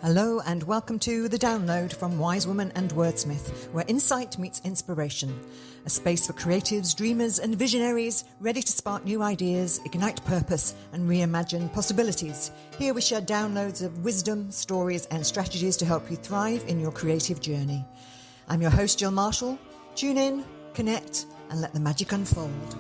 Hello and welcome to The Download from Wise Woman and Wordsmith, where insight meets inspiration. A space for creatives, dreamers and visionaries ready to spark new ideas, ignite purpose and reimagine possibilities. Here we share downloads of wisdom, stories and strategies to help you thrive in your creative journey. I'm your host, Jill Marshall. Tune in, connect and let the magic unfold.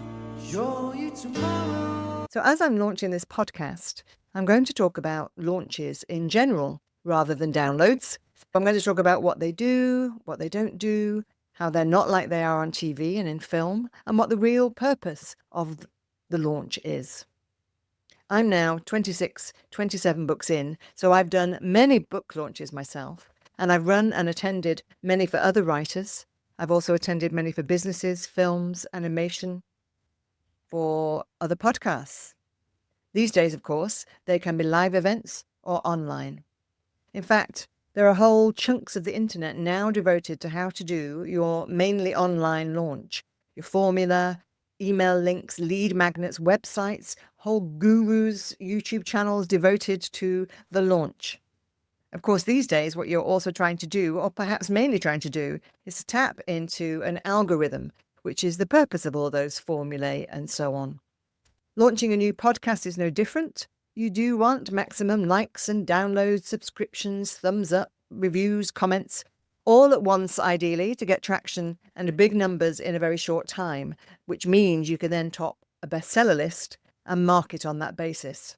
So as I'm launching this podcast, I'm going to talk about launches in general rather than downloads. I'm going to talk about what they do, what they don't do, how they're not like they are on TV and in film, and what the real purpose of the launch is. I'm now 27 books in, so I've done many book launches myself, and I've run and attended many for other writers. I've also attended many for businesses, films, animation, for other podcasts. These days, of course, they can be live events or online. In fact, there are whole chunks of the internet now devoted to how to do your mainly online launch. Your formula, email links, lead magnets, websites, whole gurus, YouTube channels devoted to the launch. Of course, these days, what you're also trying to do, or perhaps mainly trying to do, is to tap into an algorithm, which is the purpose of all those formulae and so on. Launching a new podcast is no different. You do want maximum likes and downloads, subscriptions, thumbs up, reviews, comments, all at once ideally to get traction and big numbers in a very short time, which means you can then top a bestseller list and market on that basis.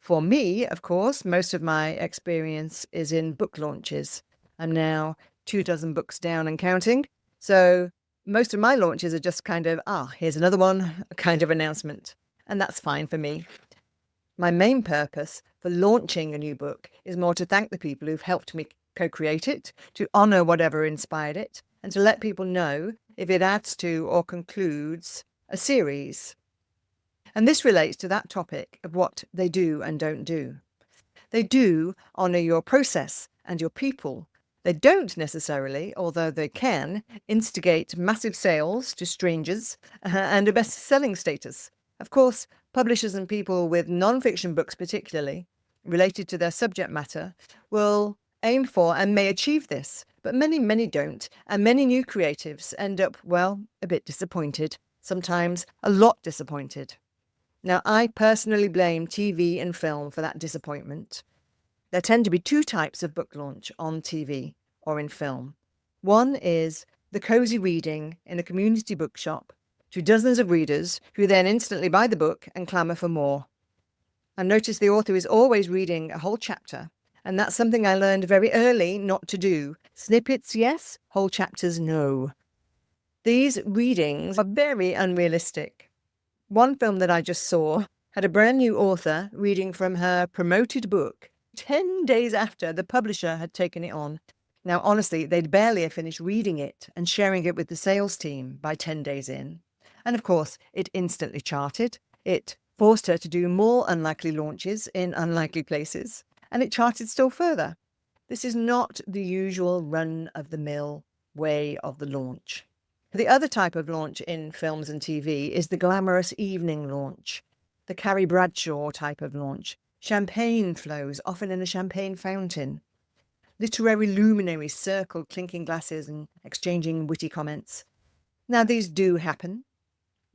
For me, of course, most of my experience is in book launches. I'm now 24 books down and counting, so most of my launches are just kind of, here's another one, a kind of announcement, and that's fine for me. My main purpose for launching a new book is more to thank the people who've helped me co-create it, to honour whatever inspired it, and to let people know if it adds to or concludes a series. And this relates to that topic of what they do and don't do. They do honour your process and your people. They don't necessarily, although they can, instigate massive sales to strangers and a best-selling status. Of course, publishers and people with non-fiction books particularly, related to their subject matter, will aim for and may achieve this, but many don't, and many new creatives end up, a bit disappointed, sometimes a lot disappointed. Now, I personally blame TV and film for that disappointment. There tend to be two types of book launch on TV or in film. One is the cosy reading in a community bookshop to dozens of readers who then instantly buy the book and clamour for more. I notice the author is always reading a whole chapter, and that's something I learned very early not to do. Snippets, yes, whole chapters, no. These readings are very unrealistic. One film that I just saw had a brand new author reading from her promoted book 10 days after the publisher had taken it on. Now, honestly, they'd barely finished reading it and sharing it with the sales team by 10 days in. And of course, it instantly charted. It forced her to do more unlikely launches in unlikely places, and it charted still further. This is not the usual run-of-the-mill way of the launch. The other type of launch in films and TV is the glamorous evening launch, the Carrie Bradshaw type of launch. Champagne flows, often in a champagne fountain. Literary luminaries circle clinking glasses and exchanging witty comments. Now, these do happen,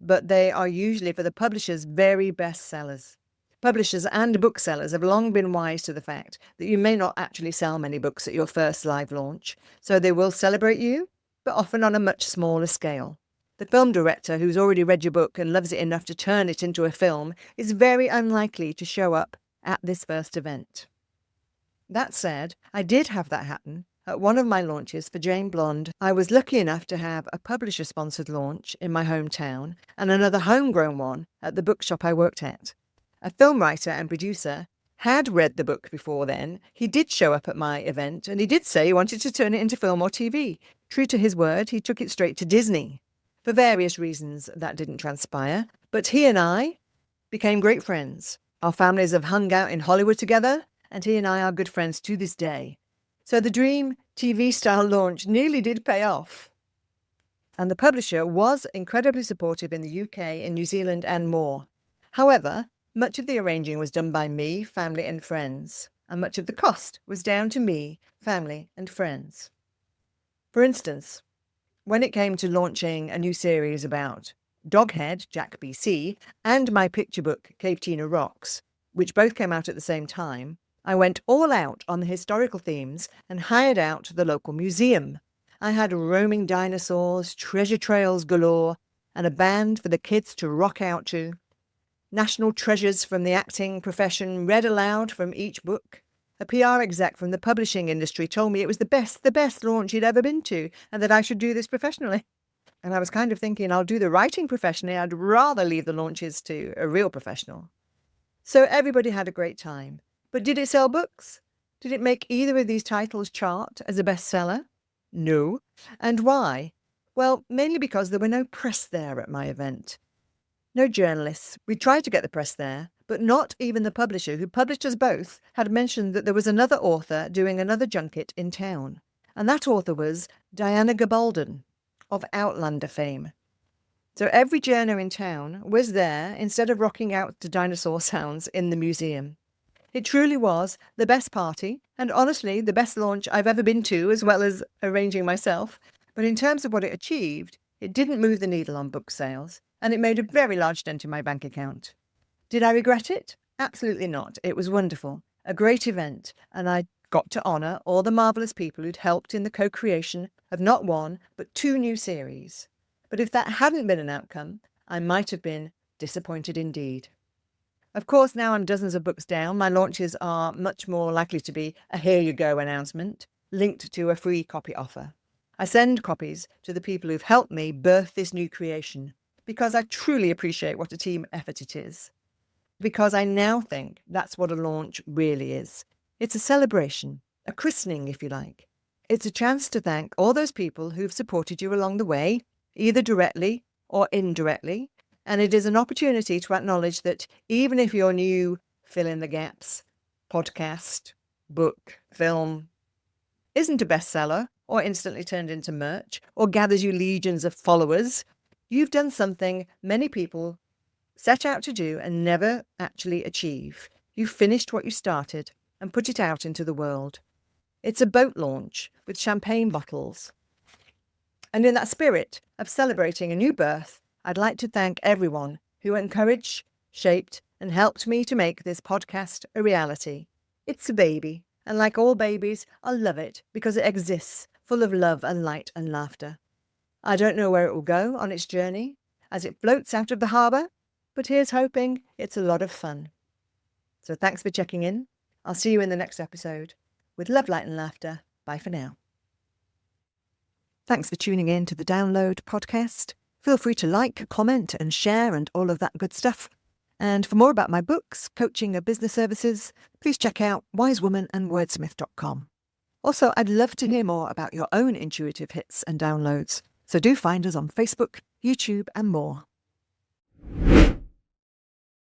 but they are usually for the publisher's very best sellers. Publishers and booksellers have long been wise to the fact that you may not actually sell many books at your first live launch, so they will celebrate you, but often on a much smaller scale. The film director who's already read your book and loves it enough to turn it into a film is very unlikely to show up at this first event. That said, I did have that happen at one of my launches for Jane Blonde. I was lucky enough to have a publisher-sponsored launch in my hometown and another homegrown one at the bookshop I worked at. A film writer and producer had read the book before then. He did show up at my event and he did say he wanted to turn it into film or TV. True to his word, he took it straight to Disney. For various reasons, that didn't transpire, but he and I became great friends. Our families have hung out in Hollywood together, and he and I are good friends to this day. So the dream TV-style launch nearly did pay off. And the publisher was incredibly supportive in the UK, in New Zealand and more. However, much of the arranging was done by me, family and friends. and much of the cost was down to me, family, and friends. For instance, when it came to launching a new series about Doghead, Jack BC, and my picture book, Cave Tina Rocks, which both came out at the same time, I went all out on the historical themes and hired out the local museum. I had roaming dinosaurs, treasure trails galore, and a band for the kids to rock out to. National treasures from the acting profession read aloud from each book. A PR exec from the publishing industry told me it was the best launch he'd ever been to, and that I should do this professionally. And I was kind of thinking, I'll do the writing professionally. I'd rather leave the launches to a real professional. So everybody had a great time. But did it sell books? Did it make either of these titles chart as a bestseller? No. And why? Well, mainly because there were no press there at my event. No journalists. We tried to get the press there, but not even the publisher who published us both had mentioned that there was another author doing another junket in town. And that author was Diana Gabaldon of Outlander fame. So every journo in town was there instead of rocking out to dinosaur sounds in the museum. It truly was the best party, and honestly the best launch I've ever been to, as well as arranging myself. But in terms of what it achieved, it didn't move the needle on book sales, and it made a very large dent in my bank account. Did I regret it? Absolutely not. It was wonderful, a great event, and I got to honour all the marvellous people who'd helped in the co-creation of not one, but 2 new series. But if that hadn't been an outcome, I might have been disappointed indeed. Of course, now I'm dozens of books down, my launches are much more likely to be a here you go announcement, linked to a free copy offer. I send copies to the people who've helped me birth this new creation, because I truly appreciate what a team effort it is. Because I now think that's what a launch really is. It's a celebration, a christening if you like. It's a chance to thank all those people who've supported you along the way, either directly or indirectly, and it is an opportunity to acknowledge that even if your new fill in the gaps, podcast, book, film, isn't a bestseller or instantly turned into merch or gathers you legions of followers, you've done something many people set out to do and never actually achieve. You finished what you started and put it out into the world. It's a boat launch with champagne bottles. And in that spirit of celebrating a new birth, I'd like to thank everyone who encouraged, shaped, and helped me to make this podcast a reality. It's a baby, and like all babies, I love it because it exists, full of love and light and laughter. I don't know where it will go on its journey as it floats out of the harbour, but here's hoping it's a lot of fun. So thanks for checking in. I'll see you in the next episode. With love, light and laughter. Bye for now. Thanks for tuning in to the Download podcast. Feel free to like, comment and share and all of that good stuff. And for more about my books, coaching and business services, please check out wisewomanandwordsmith.com. Also, I'd love to hear more about your own intuitive hits and downloads. So do find us on Facebook, YouTube and more.